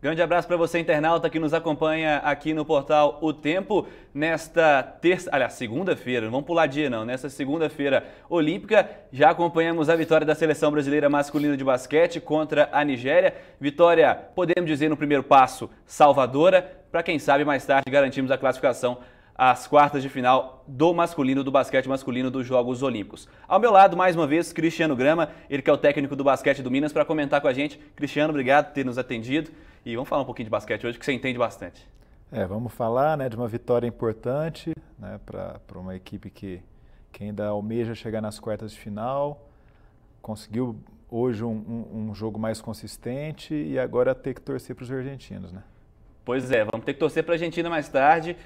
Grande abraço para você, internauta, que nos acompanha aqui no portal O Tempo. Nesta segunda-feira, não vamos pular dia não, nesta segunda-feira olímpica, já acompanhamos a vitória da seleção brasileira masculina de basquete contra a Nigéria. Vitória, podemos dizer, no primeiro passo, salvadora, para quem sabe mais tarde garantimos a classificação às quartas de final do basquete masculino dos Jogos Olímpicos. Ao meu lado, mais uma vez, Cristiano Grama, ele que é o técnico do basquete do Minas, para comentar com a gente. Cristiano, obrigado por ter nos atendido e vamos falar um pouquinho de basquete hoje, que você entende bastante. Vamos falar, de uma vitória importante, para uma equipe que ainda almeja chegar nas quartas de final, conseguiu hoje um jogo mais consistente e agora ter que torcer para os argentinos, né? Pois é, vamos ter que torcer para a Argentina mais tarde.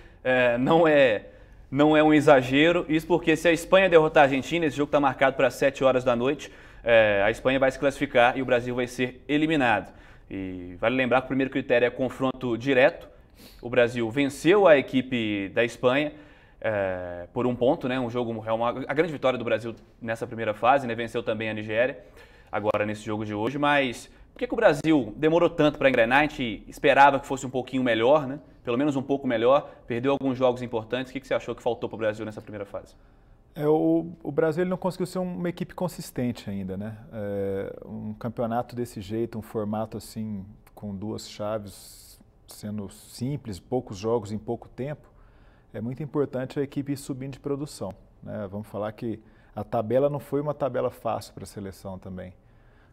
Não é um exagero, isso porque se a Espanha derrotar a Argentina, esse jogo está marcado para 7 horas da noite, a Espanha vai se classificar e o Brasil vai ser eliminado. E vale lembrar que o primeiro critério é confronto direto. O Brasil venceu a equipe da Espanha por um ponto, né? A grande vitória do Brasil nessa primeira fase, né? Venceu também a Nigéria, agora nesse jogo de hoje, mas por que o Brasil demorou tanto para engrenar? A gente esperava que fosse um pouquinho melhor, né? Pelo menos um pouco melhor, perdeu alguns jogos importantes. O que você achou que faltou para o Brasil nessa primeira fase? O Brasil ele não conseguiu ser uma equipe consistente ainda, né? Um campeonato desse jeito, um formato assim, com duas chaves, sendo simples, poucos jogos em pouco tempo, é muito importante a equipe ir subindo de produção, né? Vamos falar que a tabela não foi uma tabela fácil para a seleção também.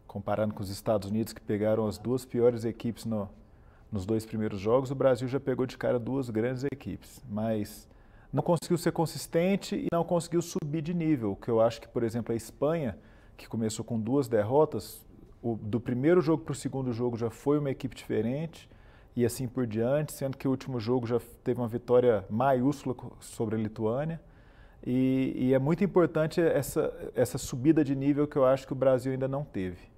Comparando com os Estados Unidos, que pegaram as duas piores equipes nos dois primeiros jogos, o Brasil já pegou de cara duas grandes equipes, mas não conseguiu ser consistente e não conseguiu subir de nível, que eu acho que, por exemplo, a Espanha, que começou com duas derrotas, do primeiro jogo para o segundo jogo já foi uma equipe diferente e assim por diante, sendo que o último jogo já teve uma vitória maiúscula sobre a Lituânia. E é muito importante essa subida de nível que eu acho que o Brasil ainda não teve.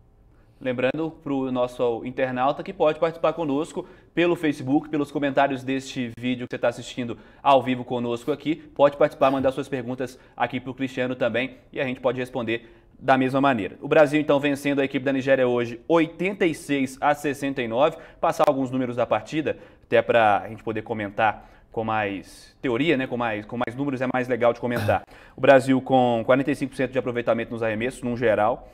Lembrando para o nosso internauta que pode participar conosco pelo Facebook, pelos comentários deste vídeo que você está assistindo ao vivo conosco aqui. Pode participar, mandar suas perguntas aqui para o Cristiano também e a gente pode responder da mesma maneira. O Brasil então vencendo a equipe da Nigéria hoje 86-69. Passar alguns números da partida, até para a gente poder comentar com mais teoria, né? Com mais números é mais legal de comentar. O Brasil com 45% de aproveitamento nos arremessos, num geral.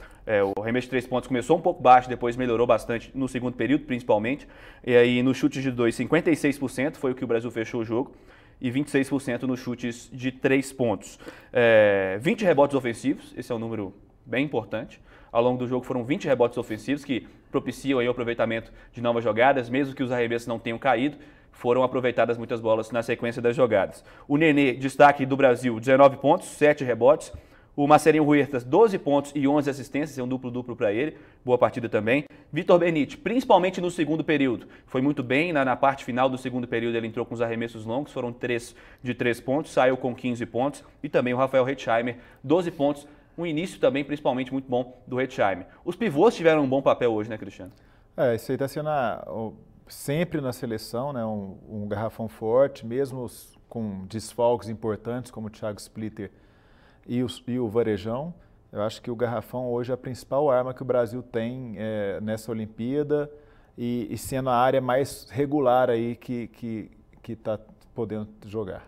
O arremesso de 3 pontos começou um pouco baixo, depois melhorou bastante no segundo período, principalmente. E aí nos chutes de 2, 56% foi o que o Brasil fechou o jogo. E 26% nos chutes de 3 pontos. 20 rebotes ofensivos, esse é um número bem importante. Ao longo do jogo foram 20 rebotes ofensivos que propiciam aí o aproveitamento de novas jogadas, mesmo que os arremessos não tenham caído. Foram aproveitadas muitas bolas na sequência das jogadas. O Nenê, destaque do Brasil, 19 pontos, 7 rebotes. O Marcelinho Huertas, 12 pontos e 11 assistências, é um duplo-duplo para ele. Boa partida também. Vitor Benite, principalmente no segundo período, foi muito bem. Na parte final do segundo período ele entrou com os arremessos longos, foram 3 de 3 pontos, saiu com 15 pontos. E também o Rafael Hetzheimer, 12 pontos. Um início também, principalmente, muito bom do Hetzheimer. Os pivôs tiveram um bom papel hoje, né, Cristiano? Isso aí está sendo sempre na seleção, né, um garrafão forte, mesmo com desfalques importantes como o Thiago Splitter e o Varejão. Eu acho que o garrafão hoje é a principal arma que o Brasil tem nessa Olimpíada e sendo a área mais regular aí que está podendo jogar.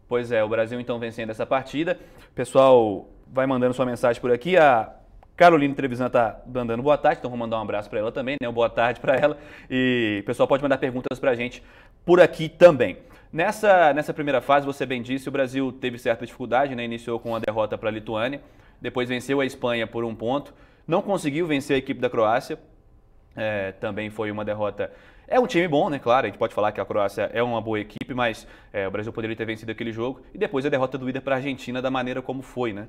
Pois é, o Brasil então vencendo essa partida. O pessoal vai mandando sua mensagem por aqui. A Carolina Trevisan está mandando boa tarde, então vou mandar um abraço para ela também, né? Boa tarde para ela. E o pessoal pode mandar perguntas para a gente por aqui também. Nessa primeira fase, você bem disse, o Brasil teve certa dificuldade, né? Iniciou com uma derrota para a Lituânia, depois venceu a Espanha por 1 ponto, não conseguiu vencer a equipe da Croácia, também foi uma derrota. É um time bom, né? Claro, a gente pode falar que a Croácia é uma boa equipe, mas o Brasil poderia ter vencido aquele jogo. E depois a derrota doída para a Argentina da maneira como foi, né?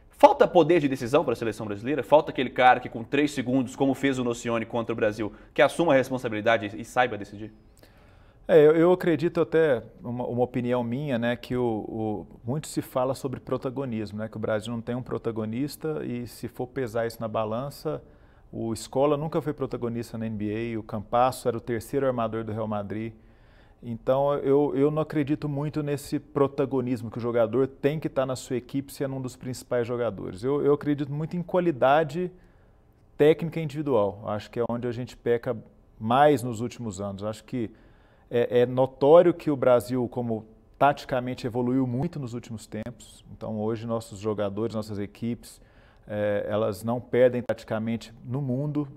Falta poder de decisão para a seleção brasileira? Falta aquele cara que com 3 segundos, como fez o Nocioni contra o Brasil, que assuma a responsabilidade e saiba decidir? Eu acredito até, uma opinião minha, né, que muito se fala sobre protagonismo, né, que o Brasil não tem um protagonista e se for pesar isso na balança, o Scola nunca foi protagonista na NBA, o Campasso era o 3º armador do Real Madrid. Então eu não acredito muito nesse protagonismo que o jogador tem que estar na sua equipe sendo um dos principais jogadores. Eu acredito muito em qualidade técnica individual. Acho que é onde a gente peca mais nos últimos anos. Acho que é notório que o Brasil, como taticamente, evoluiu muito nos últimos tempos. Então, hoje, nossos jogadores, nossas equipes, elas não perdem taticamente no mundo,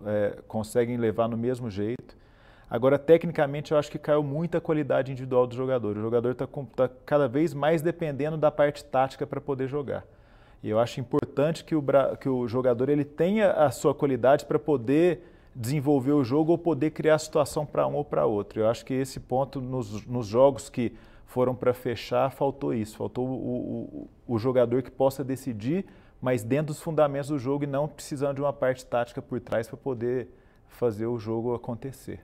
conseguem levar no mesmo jeito. Agora, tecnicamente, eu acho que caiu muita qualidade individual do jogador. O jogador está cada vez mais dependendo da parte tática para poder jogar. E eu acho importante que o jogador ele tenha a sua qualidade para poder desenvolver o jogo ou poder criar a situação para um ou para outro. Eu acho que esse ponto, nos jogos que foram para fechar, faltou isso. Faltou o jogador que possa decidir, mas dentro dos fundamentos do jogo e não precisando de uma parte tática por trás para poder fazer o jogo acontecer.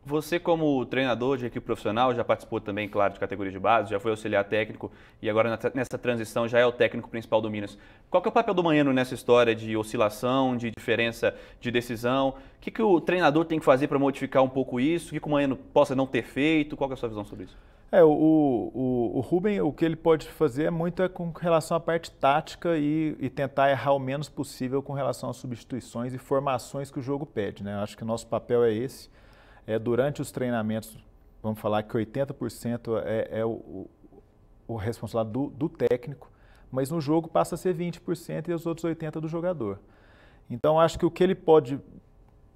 Você, como treinador de equipe profissional, já participou também, claro, de categoria de base, já foi auxiliar técnico e agora nessa transição já é o técnico principal do Minas. Qual que é o papel do Manhano nessa história de oscilação, de diferença de decisão? O que o treinador tem que fazer para modificar um pouco isso? O que o Manhano possa não ter feito? Qual que é a sua visão sobre isso? O Rubem, o que ele pode fazer muito com relação à parte tática e tentar errar o menos possível com relação às substituições e formações que o jogo pede, né? Eu acho que o nosso papel é esse. Durante os treinamentos, vamos falar que 80% é o responsável do técnico, mas no jogo passa a ser 20% e os outros 80% do jogador. Então, acho que o que ele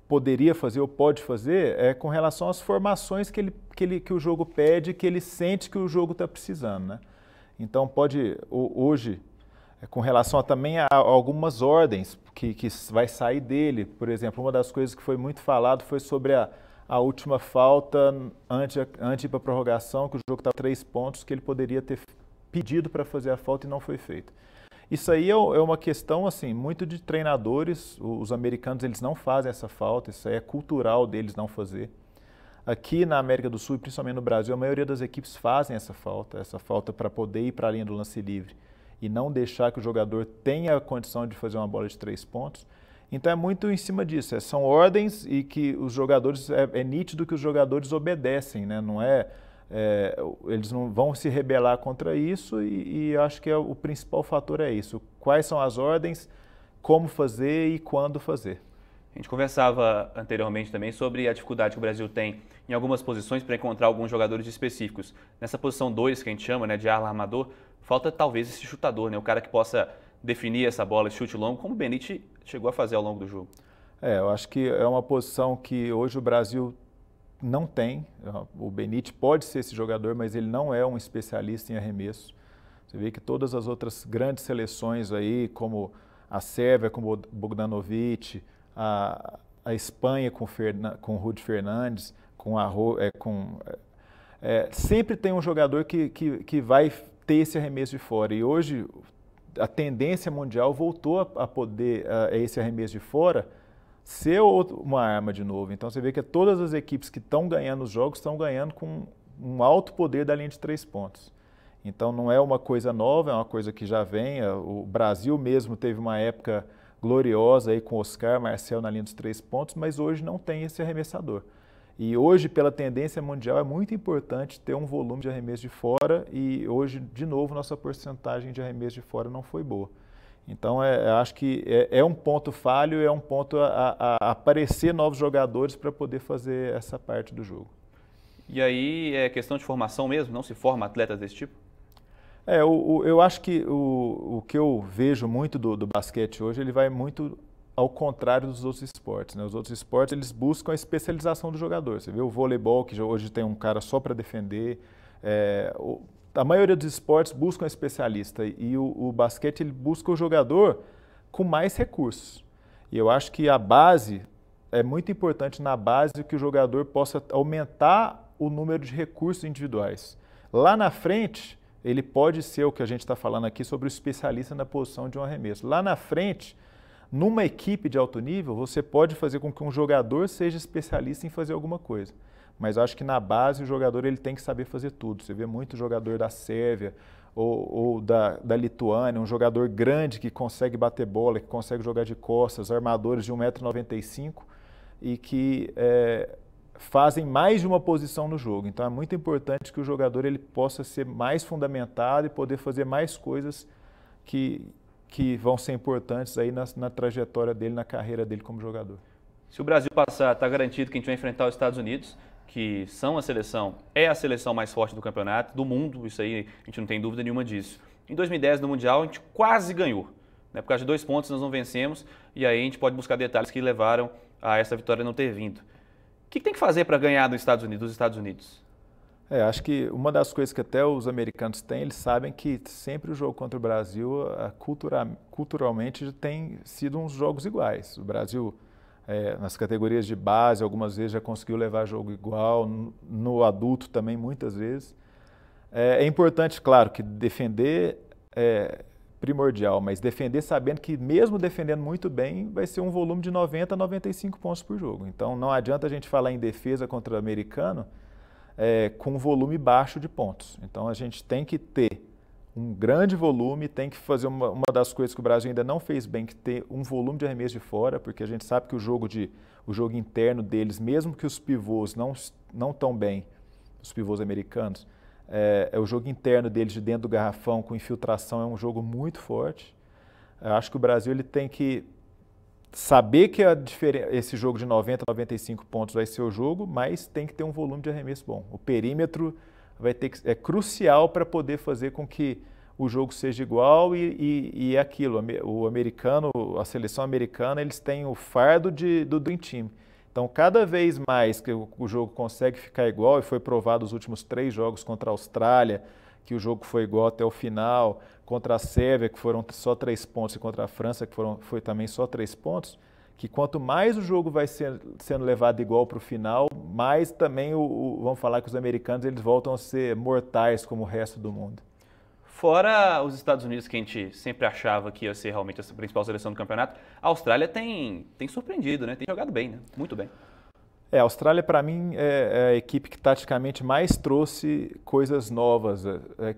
poderia fazer ou pode fazer é com relação às formações que o jogo pede, que ele sente que o jogo está precisando, né? Então, hoje, com relação também a algumas ordens que vai sair dele, por exemplo, uma das coisas que foi muito falado foi sobre a última falta antes de ir para a prorrogação, que o jogo estava 3 pontos, que ele poderia ter pedido para fazer a falta e não foi feito. Isso aí é uma questão assim, muito de treinadores. Os americanos eles não fazem essa falta, isso aí é cultural deles não fazer. Aqui na América do Sul, e principalmente no Brasil, a maioria das equipes fazem essa falta para poder ir para a linha do lance livre e não deixar que o jogador tenha a condição de fazer uma bola de 3 pontos. Então é muito em cima disso, são ordens e que os jogadores, é nítido que os jogadores obedecem, né? Eles não vão se rebelar contra isso e acho que o principal fator é isso, quais são as ordens, como fazer e quando fazer. A gente conversava anteriormente também sobre a dificuldade que o Brasil tem em algumas posições para encontrar alguns jogadores específicos. Nessa posição 2, que a gente chama, né, de ala armador, falta talvez esse chutador, né, o cara que possa definir essa bola, esse chute longo, como o Benítez chegou a fazer ao longo do jogo. Eu acho que é uma posição que hoje o Brasil não tem. O Benítez pode ser esse jogador, mas ele não é um especialista em arremesso. Você vê que todas as outras grandes seleções aí, como a Sérvia com o Bogdanovic, a Espanha com o Rudy Fernandes, sempre tem um jogador que vai ter esse arremesso de fora. E hoje a tendência mundial voltou a poder esse arremesso de fora ser uma arma de novo. Então você vê que todas as equipes que estão ganhando os jogos estão ganhando com um alto poder da linha de 3 pontos. Então não é uma coisa nova, é uma coisa que já vem. O Brasil mesmo teve uma época gloriosa aí com Oscar, Marcel na linha dos 3 pontos, mas hoje não tem esse arremessador. E hoje, pela tendência mundial, é muito importante ter um volume de arremesso de fora e hoje, de novo, nossa porcentagem de arremesso de fora não foi boa. Então, acho que é um ponto falho, é um ponto a aparecer novos jogadores para poder fazer essa parte do jogo. E aí é questão de formação mesmo? Não se forma atletas desse tipo? Eu acho que o que eu vejo muito do basquete hoje, ele vai muito ao contrário dos outros esportes, né? Os outros esportes, eles buscam a especialização do jogador. Você vê o voleibol, que hoje tem um cara só para defender. A maioria dos esportes buscam um especialista e o basquete ele busca o jogador com mais recursos. E eu acho que a base, é muito importante na base que o jogador possa aumentar o número de recursos individuais. Lá na frente, ele pode ser o que a gente está falando aqui sobre o especialista na posição de um arremesso. Lá na frente, numa equipe de alto nível, você pode fazer com que um jogador seja especialista em fazer alguma coisa. Mas eu acho que na base o jogador ele tem que saber fazer tudo. Você vê muito jogador da Sérvia ou da Lituânia, um jogador grande que consegue bater bola, que consegue jogar de costas, armadores de 1,95 m e que fazem mais de uma posição no jogo. Então é muito importante que o jogador ele possa ser mais fundamentado e poder fazer mais coisas que vão ser importantes aí na trajetória dele, na carreira dele como jogador. Se o Brasil passar, está garantido que a gente vai enfrentar os Estados Unidos, que são é a seleção mais forte do campeonato, do mundo, isso aí a gente não tem dúvida nenhuma disso. Em 2010, no Mundial, a gente quase ganhou. Né? Por causa de 2 pontos nós não vencemos, e aí a gente pode buscar detalhes que levaram a essa vitória não ter vindo. O que tem que fazer para ganhar dos Estados Unidos? Acho que uma das coisas que até os americanos têm, eles sabem que sempre o jogo contra o Brasil, culturalmente, tem sido uns jogos iguais. O Brasil, nas categorias de base, algumas vezes já conseguiu levar jogo igual, no adulto também, muitas vezes. É importante, claro, que defender é primordial, mas defender sabendo que mesmo defendendo muito bem, vai ser um volume de 90 a 95 pontos por jogo. Então não adianta a gente falar em defesa contra o americano com um volume baixo de pontos. Então a gente tem que ter um grande volume, tem que fazer uma das coisas que o Brasil ainda não fez bem, que ter um volume de arremesso de fora, porque a gente sabe que o jogo interno deles, mesmo que os pivôs não tão bem, os pivôs americanos, o jogo interno deles de dentro do garrafão com infiltração é um jogo muito forte. Eu acho que o Brasil ele tem que saber que esse jogo de 90 a 95 pontos vai ser o jogo, mas tem que ter um volume de arremesso bom. O perímetro é crucial para poder fazer com que o jogo seja igual e aquilo. O americano, a seleção americana, eles têm o fardo do Dream Team. Então, cada vez mais que o jogo consegue ficar igual, e foi provado os últimos 3 jogos contra a Austrália, que o jogo foi igual até o final, contra a Sérvia, que foram só 3 pontos, e contra a França, que foi também só 3 pontos, que quanto mais o jogo vai sendo levado igual para o final, mais também, vamos falar que os americanos eles voltam a ser mortais como o resto do mundo. Fora os Estados Unidos, que a gente sempre achava que ia ser realmente a principal seleção do campeonato, a Austrália tem surpreendido, né? Tem jogado bem, né? Muito bem. A Austrália, para mim, é a equipe que taticamente mais trouxe coisas novas,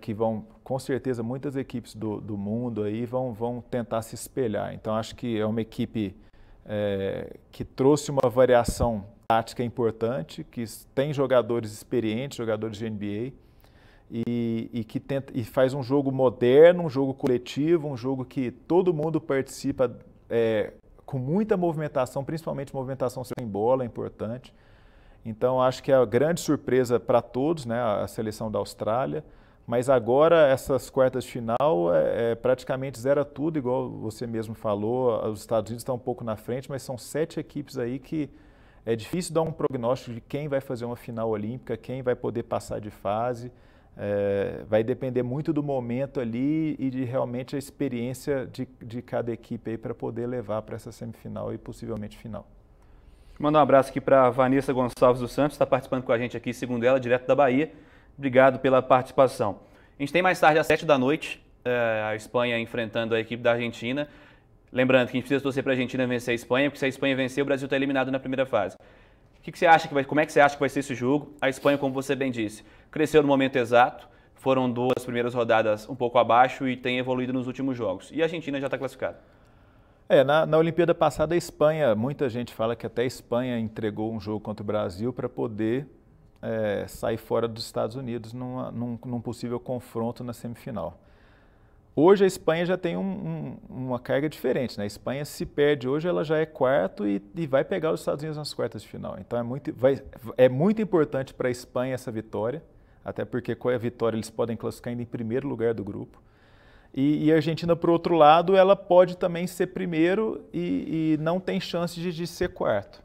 que vão, com certeza, muitas equipes do mundo aí vão tentar se espelhar. Então, acho que é uma equipe que trouxe uma variação tática importante, que tem jogadores experientes, jogadores de NBA, e faz um jogo moderno, um jogo coletivo, um jogo que todo mundo participa com muita movimentação, principalmente movimentação sem bola, é importante. Então, acho que é a grande surpresa para todos, né, a seleção da Austrália. Mas agora, essas quartas de final, praticamente zera tudo, igual você mesmo falou. Os Estados Unidos estão um pouco na frente, mas são 7 equipes aí que é difícil dar um prognóstico de quem vai fazer uma final olímpica, quem vai poder passar de fase. Vai depender muito do momento ali e de realmente a experiência de cada equipe aí para poder levar para essa semifinal e possivelmente final. Mandar um abraço aqui para a Vanessa Gonçalves dos Santos, está participando com a gente aqui, segundo ela, direto da Bahia. Obrigado pela participação. A gente tem mais tarde, às 7 da noite, a Espanha enfrentando a equipe da Argentina. Lembrando que a gente precisa torcer para a Argentina vencer a Espanha, porque se a Espanha vencer, o Brasil está eliminado na primeira fase. Como é que você acha que vai ser esse jogo? A Espanha, como você bem disse, cresceu no momento exato, foram 2 primeiras rodadas um pouco abaixo e tem evoluído nos últimos jogos. E a Argentina já está classificada. Na Olimpíada passada, a Espanha, muita gente fala que até a Espanha entregou um jogo contra o Brasil para poder sair fora dos Estados Unidos num possível confronto na semifinal. Hoje a Espanha já tem uma carga diferente, né? A Espanha, se perde hoje, ela já é quarto e vai pegar os Estados Unidos nas quartas de final. Então é muito importante para a Espanha essa vitória, até porque com a vitória eles podem classificar ainda em primeiro lugar do grupo. E a Argentina, por outro lado, ela pode também ser primeiro e não tem chance de ser quarto.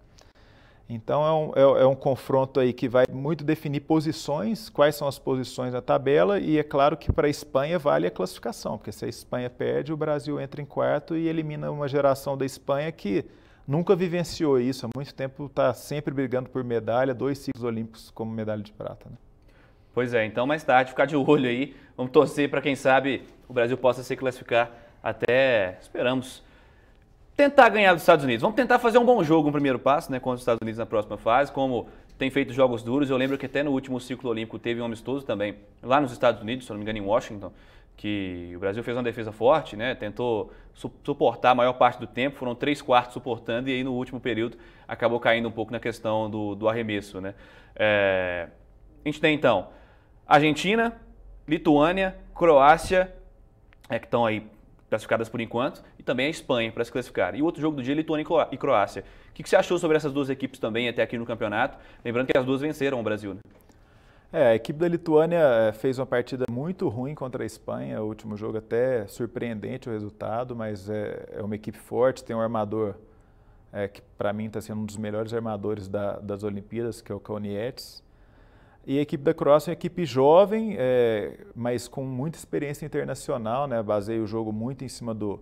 Então é um confronto aí que vai muito definir posições, quais são as posições na tabela, e é claro que para a Espanha vale a classificação, porque se a Espanha perde, o Brasil entra em quarto e elimina uma geração da Espanha que nunca vivenciou isso, há muito tempo está sempre brigando por medalha, 2 ciclos olímpicos como medalha de prata. Né? Pois é, então mais tarde, ficar de olho aí, vamos torcer para quem sabe o Brasil possa se classificar até, esperamos, tentar ganhar dos Estados Unidos. Vamos tentar fazer um bom jogo, um primeiro passo, né, contra os Estados Unidos na próxima fase, como tem feito jogos duros. Eu lembro que até no último ciclo olímpico teve um amistoso também, lá nos Estados Unidos, se não me engano em Washington, que o Brasil fez uma defesa forte, né, tentou suportar a maior parte do tempo, foram 3/4 suportando, e aí no último período acabou caindo um pouco na questão do arremesso. Né. A gente tem então Argentina, Lituânia, Croácia, que estão aí classificadas por enquanto, e também a Espanha para se classificar. E o outro jogo do dia, Lituânia e Croácia. O que você achou sobre essas duas equipes também até aqui no campeonato? Lembrando que as duas venceram o Brasil, né? A equipe da Lituânia fez uma partida muito ruim contra a Espanha, o último jogo até surpreendente o resultado, mas é uma equipe forte, tem um armador que para mim está sendo um dos melhores armadores das Olimpíadas, que é o Kaunietis. E a equipe da Croácia é uma equipe jovem, mas com muita experiência internacional, né? Baseia o jogo muito em cima do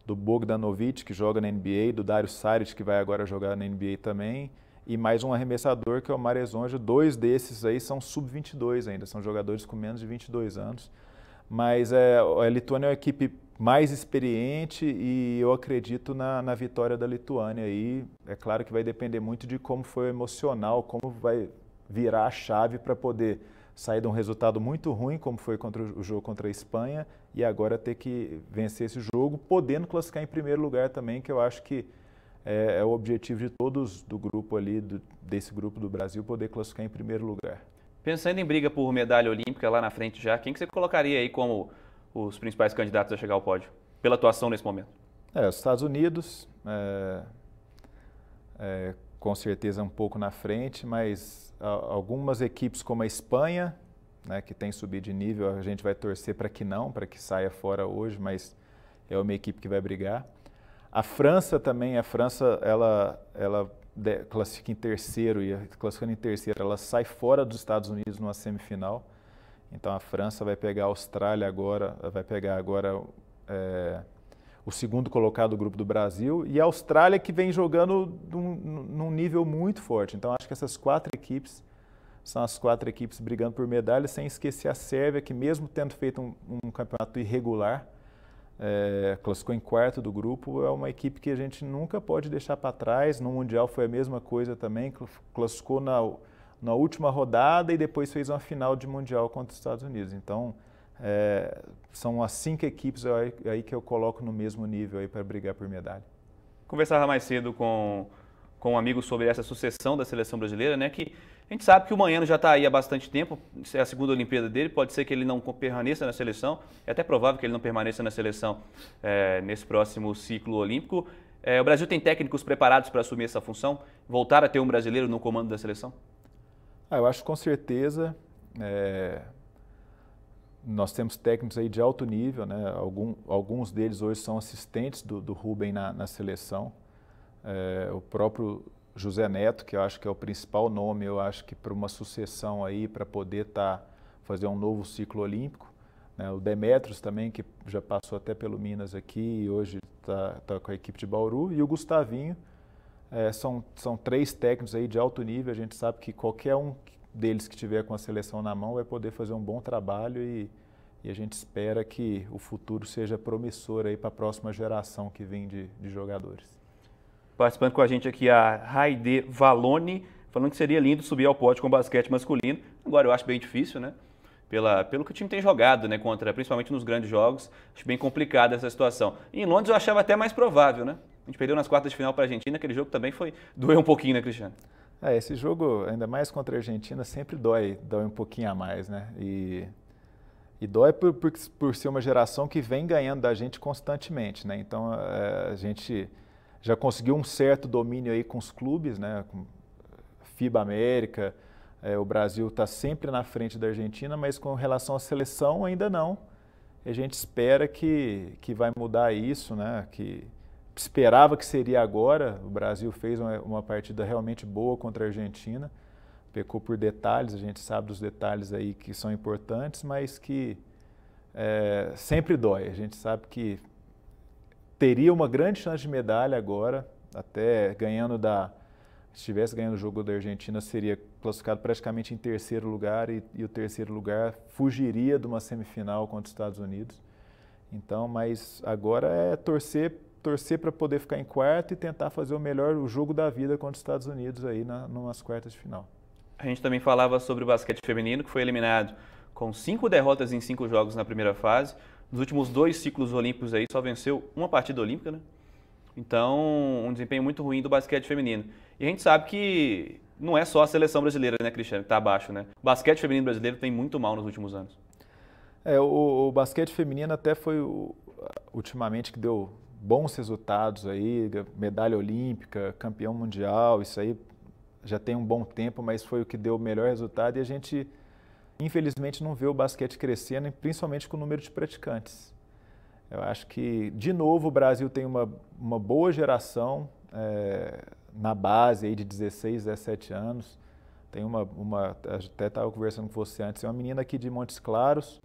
Bogdanovic, que joga na NBA, do Dario Saric, que vai agora jogar na NBA também, e mais um arremessador, que é o Marezonja. Dois desses aí são sub-22 ainda, são jogadores com menos de 22 anos. Mas a Lituânia é uma equipe mais experiente e eu acredito na vitória da Lituânia. E é claro que vai depender muito de como foi o emocional, como vai virar a chave para poder sair de um resultado muito ruim, como foi o jogo contra a Espanha, e agora ter que vencer esse jogo, podendo classificar em primeiro lugar também, que eu acho que é o objetivo de todos do grupo ali, desse grupo do Brasil, poder classificar em primeiro lugar. Pensando em briga por medalha olímpica lá na frente já, quem que você colocaria aí como os principais candidatos a chegar ao pódio, pela atuação nesse momento? Os Estados Unidos, com certeza um pouco na frente, mas algumas equipes como a Espanha, né, que tem subido de nível, a gente vai torcer para que saia fora hoje, mas é uma equipe que vai brigar. A França também, ela classifica em terceiro, e classificando em terceiro, ela sai fora dos Estados Unidos numa semifinal. Então a França vai pegar a Austrália agora, vai pegar agora o segundo colocado do grupo do Brasil, e a Austrália que vem jogando num nível muito forte. Então acho que essas quatro equipes são as quatro equipes brigando por medalha, sem esquecer a Sérvia, que mesmo tendo feito um campeonato irregular, classificou em quarto do grupo, é uma equipe que a gente nunca pode deixar para trás. No Mundial foi a mesma coisa também, classificou na última rodada e depois fez uma final de Mundial contra os Estados Unidos. Então, são as 5 equipes aí que eu coloco no mesmo nível aí para brigar por medalha. Conversava mais cedo com um amigo sobre essa sucessão da seleção brasileira, né? Que a gente sabe que o Manhano já está aí há bastante tempo, é a segunda Olimpíada dele, pode ser que ele não permaneça na seleção, é até provável que ele não permaneça na seleção nesse próximo ciclo olímpico. O Brasil tem técnicos preparados para assumir essa função, voltar a ter um brasileiro no comando da seleção? Eu acho que com certeza nós temos técnicos aí de alto nível, né? Alguns deles hoje são assistentes do Rubem na seleção. O próprio José Neto, que eu acho que é o principal nome, eu acho que para uma sucessão aí, para poder fazer um novo ciclo olímpico. Né? O Demetrios também, que já passou até pelo Minas aqui e hoje está com a equipe de Bauru. E o Gustavinho, são 3 técnicos aí de alto nível. A gente sabe que qualquer um deles que tiver com a seleção na mão vai poder fazer um bom trabalho e a gente espera que o futuro seja promissor aí para a próxima geração que vem de jogadores. Participando com a gente aqui a Raide Valone, falando que seria lindo subir ao pódio com o basquete masculino. Agora eu acho bem difícil, né? Pelo que o time tem jogado, né? Principalmente nos grandes jogos. Acho bem complicada essa situação. E em Londres eu achava até mais provável, né? A gente perdeu nas quartas de final para a Argentina, aquele jogo também doeu um pouquinho, né, Cristiano? Esse jogo, ainda mais contra a Argentina, sempre dói um pouquinho a mais, né? E dói por ser uma geração que vem ganhando da gente constantemente, né? Então a gente já conseguiu um certo domínio aí com os clubes, né? Com FIBA América, o Brasil está sempre na frente da Argentina, mas com relação à seleção ainda não. A gente espera que vai mudar isso, né? Que esperava que seria agora. O Brasil fez uma partida realmente boa contra a Argentina, pecou por detalhes, a gente sabe dos detalhes aí que são importantes, mas que sempre dói. A gente sabe que teria uma grande chance de medalha agora, até se estivesse ganhando o jogo da Argentina, seria classificado praticamente em terceiro lugar e o terceiro lugar fugiria de uma semifinal contra os Estados Unidos. Então, mas agora é torcer para poder ficar em quarto e tentar fazer o jogo da vida contra os Estados Unidos aí numas quartas de final. A gente também falava sobre o basquete feminino, que foi eliminado com 5 derrotas em 5 jogos na primeira fase. Nos últimos 2 ciclos olímpicos aí só venceu uma partida olímpica, né? Então, um desempenho muito ruim do basquete feminino. E a gente sabe que não é só a seleção brasileira, né, Cristiano, que está abaixo, né? O basquete feminino brasileiro tem muito mal nos últimos anos. O basquete feminino até foi ultimamente que deu bons resultados aí, medalha olímpica, campeão mundial, isso aí já tem um bom tempo, mas foi o que deu o melhor resultado e a gente, infelizmente, não vê o basquete crescendo, principalmente com o número de praticantes. Eu acho que, de novo, o Brasil tem uma boa geração na base aí de 16, 17 anos. Tem até estava conversando com você antes, é uma menina aqui de Montes Claros,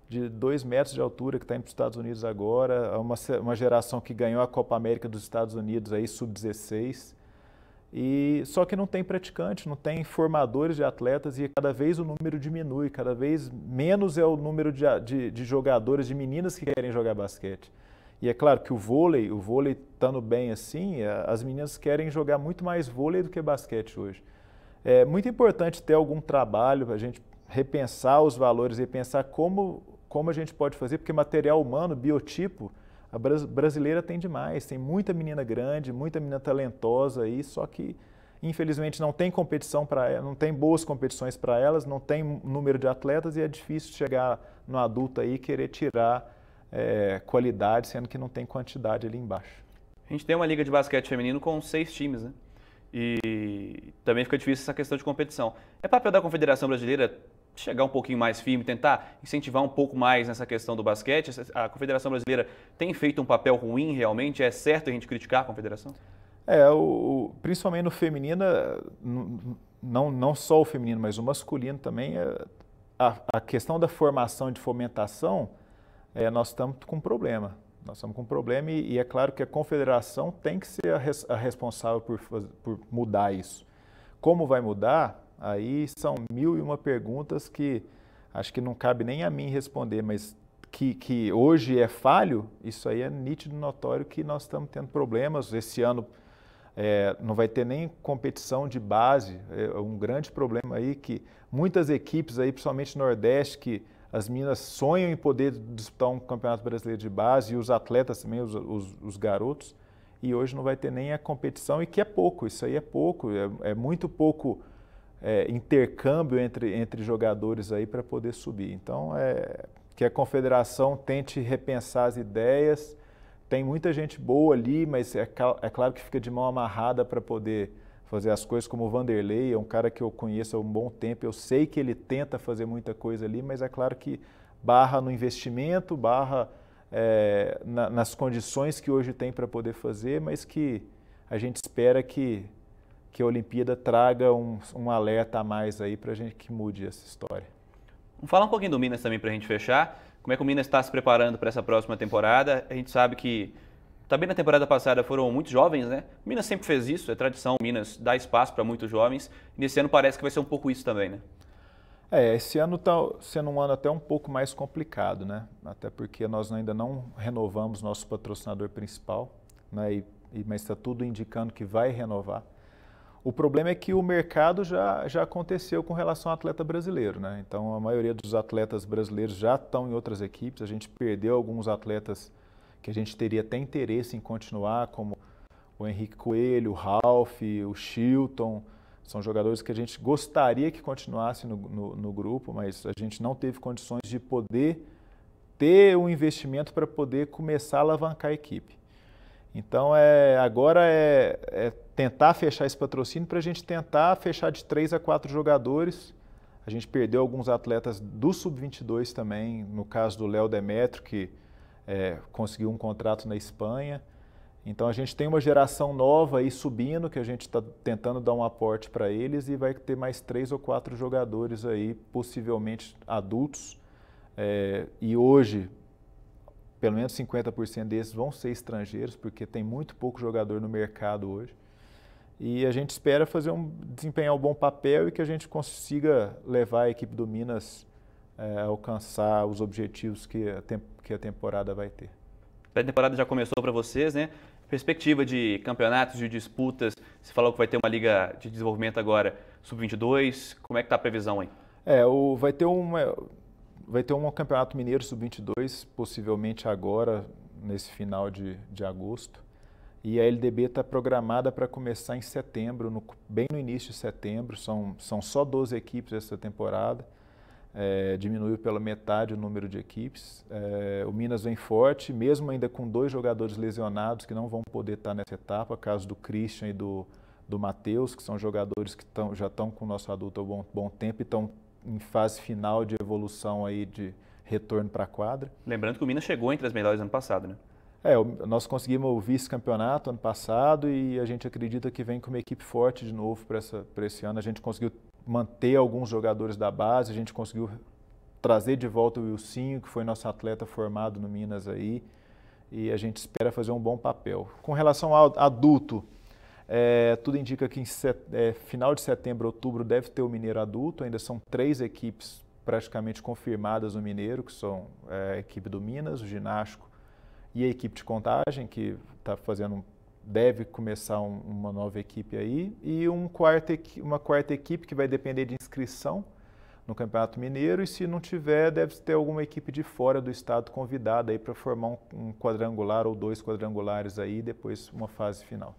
de 2 metros de altura, que está indo para os Estados Unidos agora. É uma geração que ganhou a Copa América dos Estados Unidos, aí sub-16. Só que não tem praticante, não tem formadores de atletas e cada vez o número diminui, cada vez menos é o número de jogadores, de meninas que querem jogar basquete. E é claro que o vôlei estando bem assim, as meninas querem jogar muito mais vôlei do que basquete hoje. É muito importante ter algum trabalho para a gente repensar os valores e pensar como a gente pode fazer, porque material humano, biotipo, a brasileira tem demais, tem muita menina grande, muita menina talentosa aí, só que infelizmente não tem competição para elas, não tem boas competições para elas, não tem número de atletas e é difícil chegar no adulto aí e querer tirar qualidade, sendo que não tem quantidade ali embaixo. A gente tem uma liga de basquete feminino com 6 times, né? E também fica difícil essa questão de competição. É papel da Confederação Brasileira chegar um pouquinho mais firme, tentar incentivar um pouco mais nessa questão do basquete? A Confederação Brasileira tem feito um papel ruim realmente? É certo a gente criticar a Confederação? Principalmente no feminino, não só o feminino, mas o masculino também, a questão da formação e de fomentação, nós estamos com um problema. Nós estamos com um problema e é claro que a Confederação tem que ser a responsável por mudar isso. Como vai mudar? Aí são 1001 perguntas que acho que não cabe nem a mim responder, mas que hoje é falho, isso aí é nítido, notório que nós estamos tendo problemas. Esse ano não vai ter nem competição de base, é um grande problema aí que muitas equipes aí, principalmente no Nordeste, que as meninas sonham em poder disputar um campeonato brasileiro de base e os atletas também, os garotos, e hoje não vai ter nem a competição e que é pouco, isso aí é pouco, é muito pouco intercâmbio entre jogadores aí para poder subir. Então, que a confederação tente repensar as ideias, tem muita gente boa ali, mas é claro que fica de mão amarrada para poder fazer as coisas, como o Vanderlei, é um cara que eu conheço há um bom tempo, eu sei que ele tenta fazer muita coisa ali, mas é claro que barra no investimento, barra nas condições que hoje tem para poder fazer, mas que a gente espera que a Olimpíada traga um alerta a mais aí para a gente que mude essa história. Vamos falar um pouquinho do Minas também para a gente fechar. Como é que o Minas está se preparando para essa próxima temporada? A gente sabe que também na temporada passada foram muitos jovens, né? O Minas sempre fez isso, é tradição, o Minas dá espaço para muitos jovens. E nesse ano parece que vai ser um pouco isso também, né? Esse ano está sendo um ano até um pouco mais complicado, né? Até porque nós ainda não renovamos nosso patrocinador principal, né? Mas está tudo indicando que vai renovar. O problema é que o mercado já aconteceu com relação ao atleta brasileiro, né? Então, a maioria dos atletas brasileiros já estão em outras equipes. A gente perdeu alguns atletas que a gente teria até interesse em continuar, como o Henrique Coelho, o Ralf, o Chilton. São jogadores que a gente gostaria que continuassem no grupo, mas a gente não teve condições de poder ter um investimento para poder começar a alavancar a equipe. Então, agora é tentar fechar esse patrocínio para a gente tentar fechar de 3 a 4 jogadores. A gente perdeu alguns atletas do Sub-22 também, no caso do Léo Demetrio, que conseguiu um contrato na Espanha. Então, a gente tem uma geração nova aí subindo, que a gente está tentando dar um aporte para eles e vai ter mais 3 ou 4 jogadores aí, possivelmente adultos. E hoje, pelo menos 50% desses vão ser estrangeiros, porque tem muito pouco jogador no mercado hoje. E a gente espera desempenhar um bom papel e que a gente consiga levar a equipe do Minas a alcançar os objetivos que a temporada vai ter. A temporada já começou para vocês, né? Perspectiva de campeonatos, de disputas, você falou que vai ter uma liga de desenvolvimento agora, Sub-22, como é que está a previsão aí? Vai ter um campeonato mineiro Sub-22, possivelmente agora, nesse final de agosto. E a LDB está programada para começar em setembro, bem no início de setembro. São só 12 equipes essa temporada. diminuiu pela metade o número de equipes. O Minas vem forte, mesmo ainda com 2 jogadores lesionados que não vão poder estar nessa etapa, caso do Christian e do Matheus, que são jogadores que já estão com o nosso adulto há bom tempo e estão em fase final de evolução aí de retorno para a quadra. Lembrando que o Minas chegou entre as melhores ano passado, né? Nós conseguimos o vice-campeonato ano passado e a gente acredita que vem com uma equipe forte de novo para esse ano. A gente conseguiu manter alguns jogadores da base, a gente conseguiu trazer de volta o Wilsinho, que foi nosso atleta formado no Minas aí, e a gente espera fazer um bom papel. Com relação ao adulto, tudo indica que em final de setembro, outubro, deve ter o Mineiro adulto. Ainda são 3 equipes praticamente confirmadas no Mineiro, que são a equipe do Minas, o Ginástico e a equipe de Contagem, que deve começar uma nova equipe aí, e uma quarta equipe que vai depender de inscrição no Campeonato Mineiro, e se não tiver, deve ter alguma equipe de fora do estado convidada aí para formar um quadrangular ou 2 quadrangulares aí, e depois uma fase final.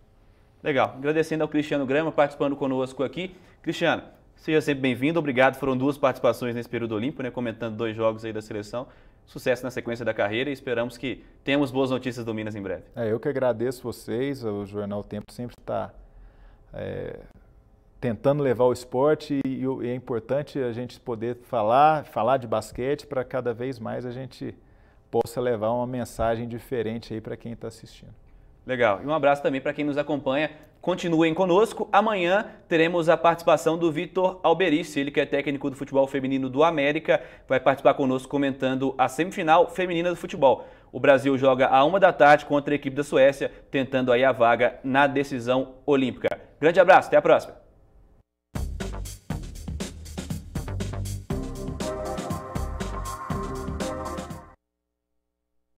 Legal. Agradecendo ao Cristiano Grama participando conosco aqui. Cristiano, seja sempre bem-vindo. Obrigado. Foram 2 participações nesse período olímpico, né, comentando 2 jogos aí da seleção. Sucesso na sequência da carreira e esperamos que tenhamos boas notícias do Minas em breve. Eu que agradeço vocês. O Jornal Tempo sempre está tentando levar o esporte e é importante a gente poder falar de basquete para cada vez mais a gente possa levar uma mensagem diferente aí para quem está assistindo. Legal. E um abraço também para quem nos acompanha. Continuem conosco. Amanhã teremos a participação do Vitor Alberici, ele que é técnico do futebol feminino do América, vai participar conosco comentando a semifinal feminina do futebol. O Brasil joga à 1 da tarde contra a equipe da Suécia, tentando aí a vaga na decisão olímpica. Grande abraço, até a próxima.